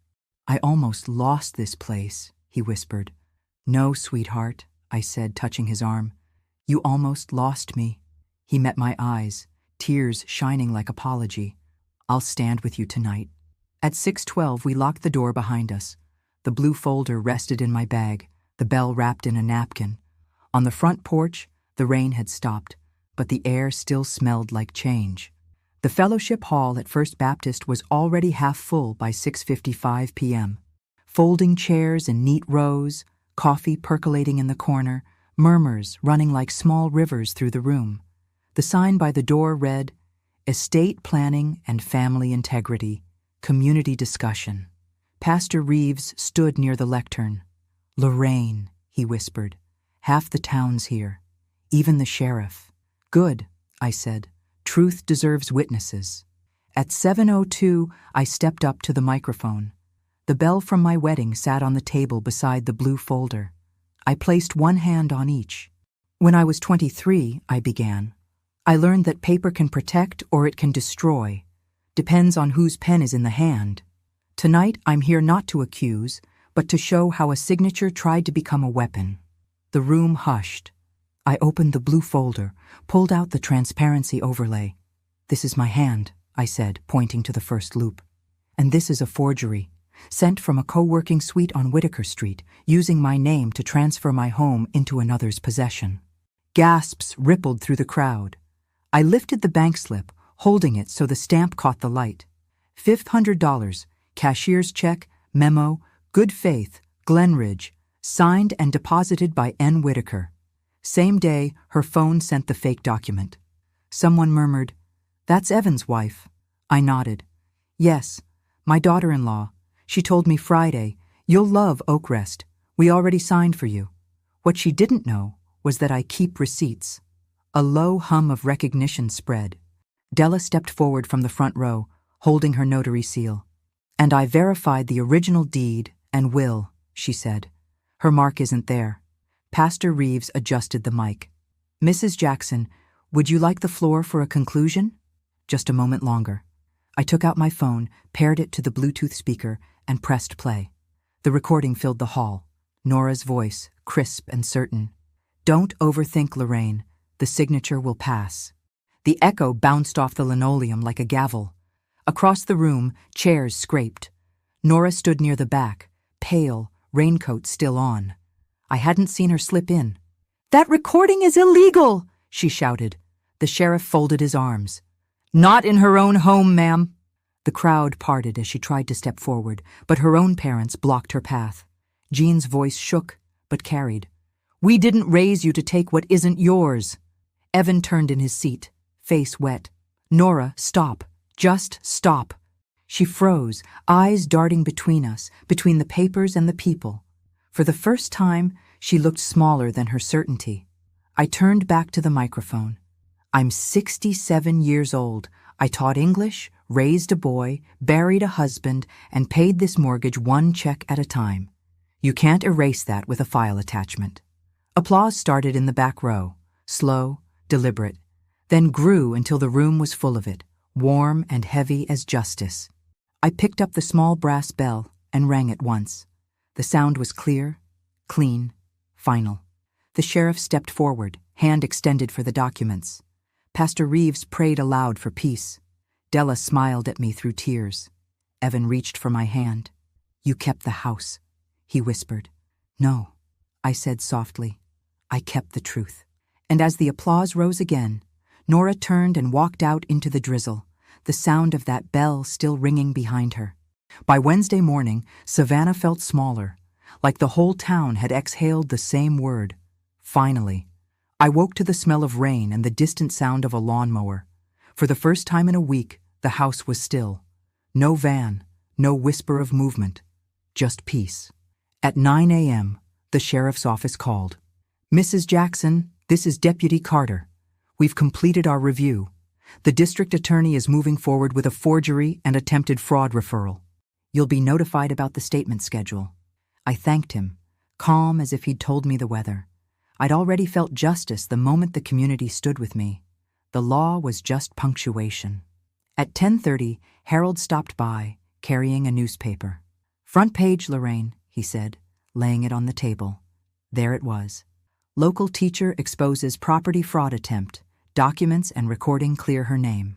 I almost lost this place, he whispered. No, sweetheart, I said, touching his arm. You almost lost me. He met my eyes, tears shining like apology. I'll stand with you tonight. At 6:12, we locked the door behind us. The blue folder rested in my bag, the bell wrapped in a napkin. On the front porch, the rain had stopped, but the air still smelled like change. The fellowship hall at First Baptist was already half full by 6:55 p.m. Folding chairs in neat rows, coffee percolating in the corner, murmurs running like small rivers through the room. The sign by the door read, Estate Planning and Family Integrity, Community Discussion. Pastor Reeves stood near the lectern. Lorraine, he whispered, half the town's here, even the sheriff. Good, I said. Truth deserves witnesses. At 7:02, I stepped up to the microphone. The bell from my wedding sat on the table beside the blue folder. I placed one hand on each. When I was 23, I began. I learned that paper can protect or it can destroy. Depends on whose pen is in the hand. Tonight, I'm here not to accuse, but to show how a signature tried to become a weapon. The room hushed. I opened the blue folder, pulled out the transparency overlay. This is my hand, I said, pointing to the first loop. And this is a forgery, sent from a co-working suite on Whitaker Street, using my name to transfer my home into another's possession. Gasps rippled through the crowd. I lifted the bank slip, holding it so the stamp caught the light. $500, cashier's check, memo, good faith, Glenridge, signed and deposited by N. Whitaker. Same day, her phone sent the fake document. Someone murmured, That's Evan's wife. I nodded. Yes, my daughter-in-law. She told me Friday, You'll love Oakrest. We already signed for you. What she didn't know was that I keep receipts. A low hum of recognition spread. Della stepped forward from the front row, holding her notary seal. And I verified the original deed and will, she said. Her mark isn't there. Pastor Reeves adjusted the mic. Mrs. Jackson, would you like the floor for a conclusion? Just a moment longer. I took out my phone, paired it to the Bluetooth speaker, and pressed play. The recording filled the hall. Nora's voice, crisp and certain. Don't overthink, Lorraine. The signature will pass. The echo bounced off the linoleum like a gavel. Across the room, chairs scraped. Nora stood near the back, pale, raincoat still on. I hadn't seen her slip in. That recording is illegal, she shouted. The sheriff folded his arms. Not in her own home, ma'am. The crowd parted as she tried to step forward, but her own parents blocked her path. Jean's voice shook, but carried. We didn't raise you to take what isn't yours. Evan turned in his seat, face wet. Nora, stop. Just stop. She froze, eyes darting between us, between the papers and the people. For the first time, she looked smaller than her certainty. I turned back to the microphone. I'm 67 years old. I taught English, raised a boy, buried a husband, and paid this mortgage one check at a time. You can't erase that with a file attachment. Applause started in the back row, slow, deliberate, then grew until the room was full of it, warm and heavy as justice. I picked up the small brass bell and rang it once. The sound was clear, clean, final. The sheriff stepped forward, hand extended for the documents. Pastor Reeves prayed aloud for peace. Della smiled at me through tears. Evan reached for my hand. "You kept the house," he whispered. "No," I said softly. "I kept the truth." And as the applause rose again, Nora turned and walked out into the drizzle, the sound of that bell still ringing behind her. By Wednesday morning, Savannah felt smaller, like the whole town had exhaled the same word. Finally. I woke to the smell of rain and the distant sound of a lawnmower. For the first time in a week, the house was still. No van, no whisper of movement, just peace. At 9 a.m., the sheriff's office called. "Mrs. Jackson, this is Deputy Carter. We've completed our review. The district attorney is moving forward with a forgery and attempted fraud referral. You'll be notified about the statement schedule." I thanked him, calm as if he'd told me the weather. I'd already felt justice the moment the community stood with me. The law was just punctuation. At 10:30, Harold stopped by, carrying a newspaper. "Front page, Lorraine," he said, laying it on the table. There it was. "Local teacher exposes property fraud attempt. Documents and recording clear her name."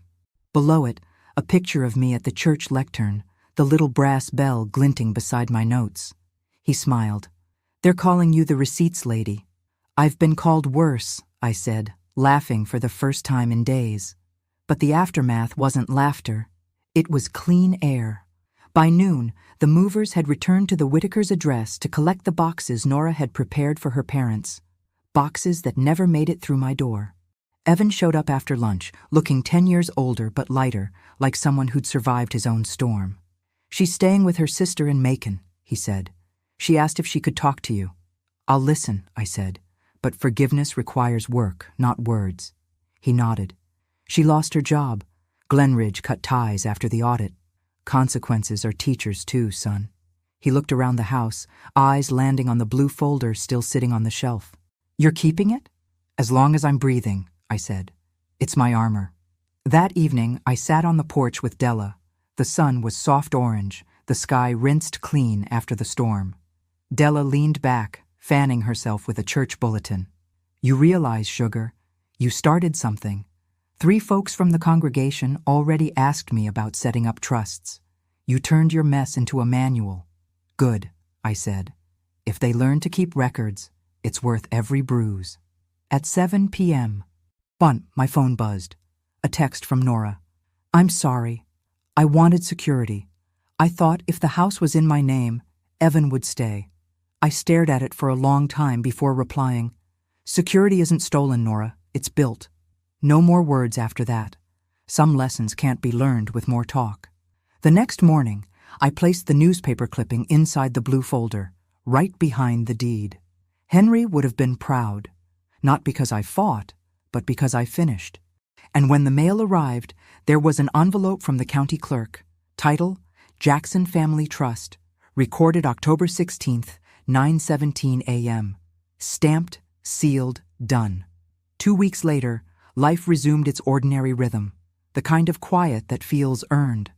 Below it, a picture of me at the church lectern, the little brass bell glinting beside my notes. He smiled. "They're calling you the receipts lady." "I've been called worse," I said, laughing for the first time in days. But the aftermath wasn't laughter. It was clean air. By noon, the movers had returned to the Whitakers' address to collect the boxes Nora had prepared for her parents. Boxes that never made it through my door. Evan showed up after lunch, looking 10 years older but lighter, like someone who'd survived his own storm. "She's staying with her sister in Macon," he said. "She asked if she could talk to you." "I'll listen," I said. "But forgiveness requires work, not words." He nodded. "She lost her job. Glenridge cut ties after the audit. Consequences are teachers too, son." He looked around the house, eyes landing on the blue folder still sitting on the shelf. "You're keeping it?" "As long as I'm breathing," I said. "It's my armor." That evening, I sat on the porch with Della. The sun was soft orange, the sky rinsed clean after the storm. Della leaned back, fanning herself with a church bulletin. "You realize, sugar, you started something. 3 folks from the congregation already asked me about setting up trusts. You turned your mess into a manual." "Good," I said. "If they learn to keep records, it's worth every bruise." At 7 p.m., my phone buzzed. A text from Nora. "I'm sorry. I wanted security. I thought if the house was in my name, Evan would stay." I stared at it for a long time before replying. "Security isn't stolen, Nora. It's built." No more words after that. Some lessons can't be learned with more talk. The next morning, I placed the newspaper clipping inside the blue folder, right behind the deed. Henry would have been proud, not because I fought, but because I finished. And when the mail arrived, there was an envelope from the county clerk. Title, Jackson Family Trust. Recorded October 16th, 9:17 a.m. Stamped, sealed, done. 2 weeks later, life resumed its ordinary rhythm, the kind of quiet that feels earned.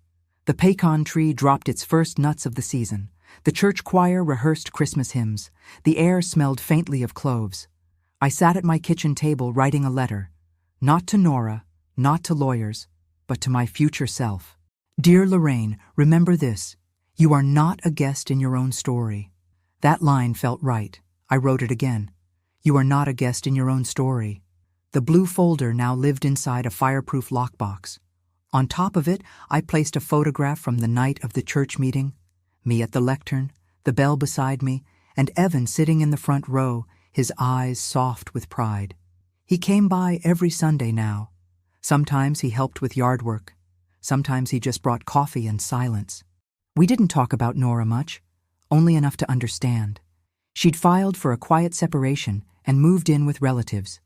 The pecan tree dropped its first nuts of the season. The church choir rehearsed Christmas hymns. The air smelled faintly of cloves. I sat at my kitchen table writing a letter, not to Nora, not to lawyers, but to my future self. "Dear Lorraine, remember this. You are not a guest in your own story." That line felt right. I wrote it again. "You are not a guest in your own story." The blue folder now lived inside a fireproof lockbox. On top of it, I placed a photograph from the night of the church meeting. Me at the lectern, the bell beside me, and Evan sitting in the front row, his eyes soft with pride. He came by every Sunday now. Sometimes he helped with yard work. Sometimes he just brought coffee and silence. We didn't talk about Nora much, only enough to understand. She'd filed for a quiet separation and moved in with relatives.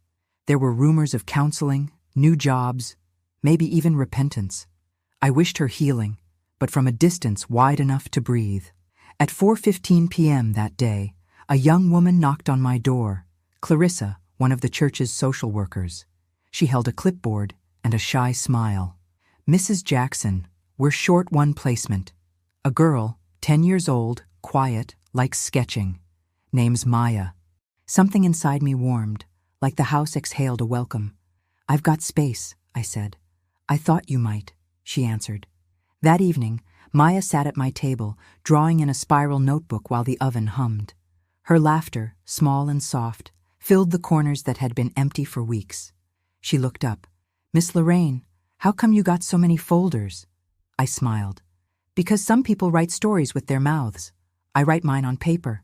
There were rumors of counseling, new jobs, maybe even repentance. I wished her healing, but from a distance wide enough to breathe. At 4:15 p.m. that day, a young woman knocked on my door, Clarissa, one of the church's social workers. She held a clipboard and a shy smile. Mrs. Jackson, we're short one placement. A girl, 10 years old, quiet, likes sketching. Name's Maya. Something inside me warmed, like the house exhaled a welcome. I've got space, I said. I thought you might, she answered. That evening, Maya sat at my table, drawing in a spiral notebook while the oven hummed. Her laughter, small and soft, filled the corners that had been empty for weeks. She looked up. Miss Lorraine, how come you got so many folders? I smiled. Because some people write stories with their mouths. I write mine on paper.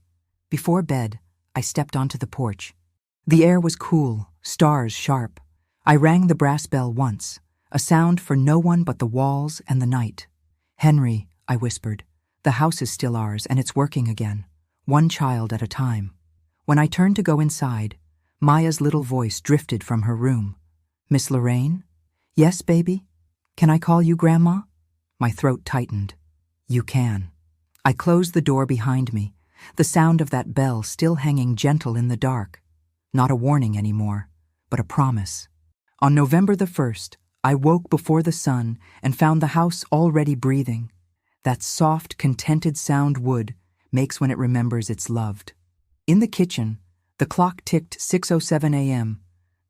Before bed, I stepped onto the porch. The air was cool, stars sharp. I rang the brass bell once, a sound for no one but the walls and the night. Henry, I whispered, the house is still ours and it's working again, one child at a time. When I turned to go inside, Maya's little voice drifted from her room. Miss Lorraine? Yes, baby? Can I call you Grandma? My throat tightened. You can. I closed the door behind me, the sound of that bell still hanging gentle in the dark. Not a warning anymore, but a promise. On November the 1st, I woke before the sun and found the house already breathing. That soft, contented sound wood makes when it remembers it's loved. In the kitchen, the clock ticked 6:07 a.m.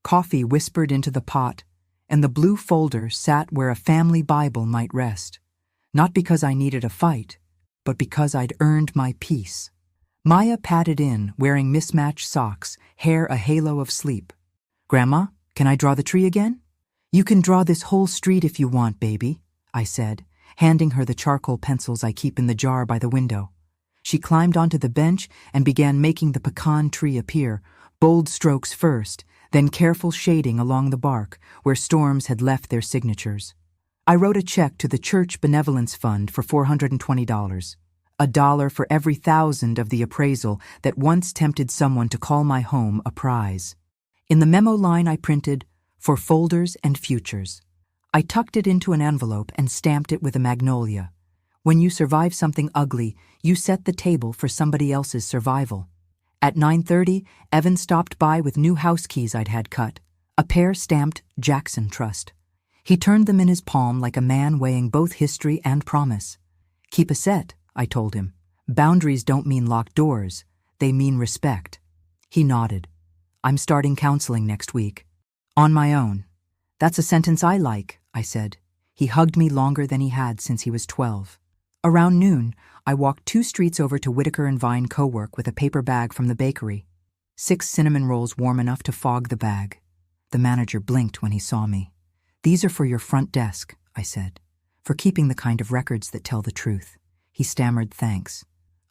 Coffee whispered into the pot, and the blue folder sat where a family Bible might rest. Not because I needed a fight, but because I'd earned my peace. Maya padded in, wearing mismatched socks, hair a halo of sleep. Grandma, can I draw the tree again? You can draw this whole street if you want, baby, I said, handing her the charcoal pencils I keep in the jar by the window. She climbed onto the bench and began making the pecan tree appear, bold strokes first, then careful shading along the bark, where storms had left their signatures. I wrote a check to the Church Benevolence Fund for $420, $1 for every 1,000 of the appraisal that once tempted someone to call my home a prize. In the memo line I printed, for folders and futures. I tucked it into an envelope and stamped it with a magnolia. When you survive something ugly, you set the table for somebody else's survival. At 9:30, Evan stopped by with new house keys I'd had cut, a pair stamped Jackson Trust. He turned them in his palm like a man weighing both history and promise. Keep a set, I told him. Boundaries don't mean locked doors, they mean respect. He nodded. I'm starting counseling next week. On my own. That's a sentence I like, I said. He hugged me longer than he had since he was 12. Around noon, I walked 2 streets over to Whitaker and Vine Co-work with a paper bag from the bakery. 6 cinnamon rolls warm enough to fog the bag. The manager blinked when he saw me. These are for your front desk, I said, for keeping the kind of records that tell the truth. He stammered thanks.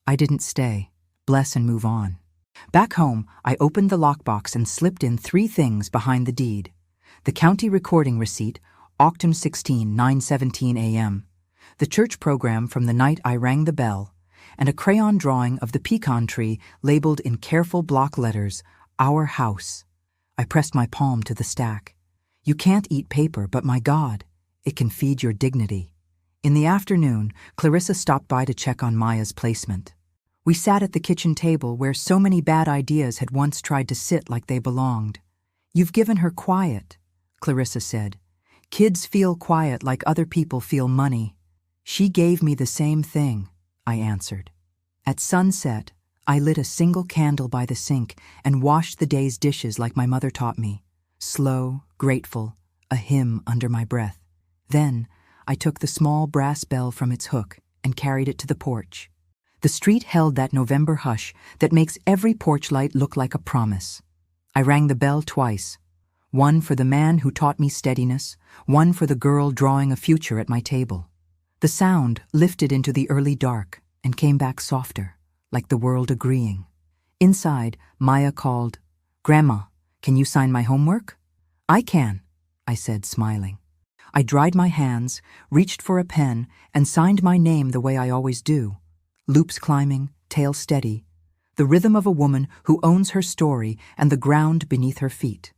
I didn't stay. Bless and move on. Back home, I opened the lockbox and slipped in 3 things behind the deed. The county recording receipt, Octum 16, 9:17 a.m., the church program from the night I rang the bell, and a crayon drawing of the pecan tree labeled in careful block letters, Our House. I pressed my palm to the stack. You can't eat paper, but my God, it can feed your dignity. In the afternoon, Clarissa stopped by to check on Maya's placement. We sat at the kitchen table where so many bad ideas had once tried to sit like they belonged. You've given her quiet, Clarissa said. Kids feel quiet like other people feel money. She gave me the same thing, I answered. At sunset, I lit a single candle by the sink and washed the day's dishes like my mother taught me. Slow, grateful, a hymn under my breath. Then, I took the small brass bell from its hook and carried it to the porch. The street held that November hush that makes every porch light look like a promise. I rang the bell twice. One for the man who taught me steadiness, one for the girl drawing a future at my table. The sound lifted into the early dark and came back softer, like the world agreeing. Inside, Maya called, Grandma, can you sign my homework? I can, I said, smiling. I dried my hands, reached for a pen, and signed my name the way I always do. Loops climbing, tail steady, the rhythm of a woman who owns her story and the ground beneath her feet.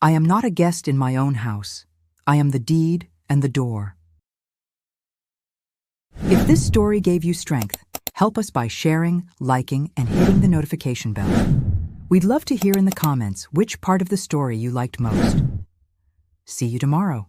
I am not a guest in my own house. I am the deed and the door. If this story gave you strength, help us by sharing, liking, and hitting the notification bell. We'd love to hear in the comments which part of the story you liked most. See you tomorrow.